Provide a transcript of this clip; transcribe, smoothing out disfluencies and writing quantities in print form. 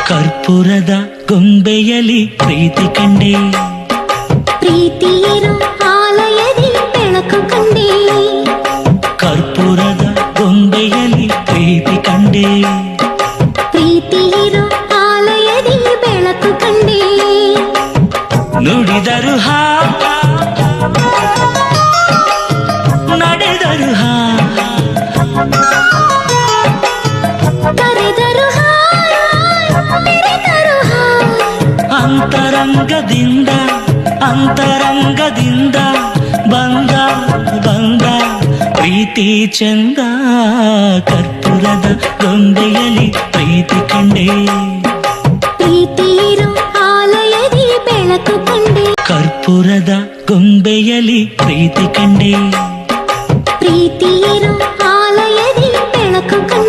ಕರ್ಪೂರದ ಗೊಂಬೆಯಲಿ ಪ್ರೀತಿ ಕಂಡೆ, ಪ್ರೀತಿಯಿರೋ ಆಲಯದಿ ಬೆಳಕು ಕಂಡೆ. ಕರ್ಪೂರದ ಗೊಂಬೆಯಲಿ ಪ್ರೀತಿ ಕಂಡೆ, ಪ್ರೀತಿಯಿರೋ ಆಲಯದಿ ಬೆಳಕು ಕಂಡೆ. ನುಡಿದರು ಹಾ ನಡೆದರು ಹಾ, ಕರೆದರು ಮೆರೆದರು ಅಂತರಂಗದಿಂದ ಅಂತರಂಗದಿಂದ ಬಂದ ಬಂದ ಪ್ರೀತಿ ಚಂದ. ಕರ್ಪೂರದ ಗೊಂಬೆಯಲಿ ಪ್ರೀತಿ ಕಂಡೆ, ಪ್ರೀತಿಯಿರೋ ಆಲಯದಿ ಬೆಳಕು ಕಂಡೆ. ಕರ್ಪೂರದ ಗೊಂಬೆಯಲಿ ಪ್ರೀತಿ ಕಂಡೆ, ಪ್ರೀತಿಯಿರೋ ಆಲಯದಿ ಬೆಳಕು ಕಂಡೆ.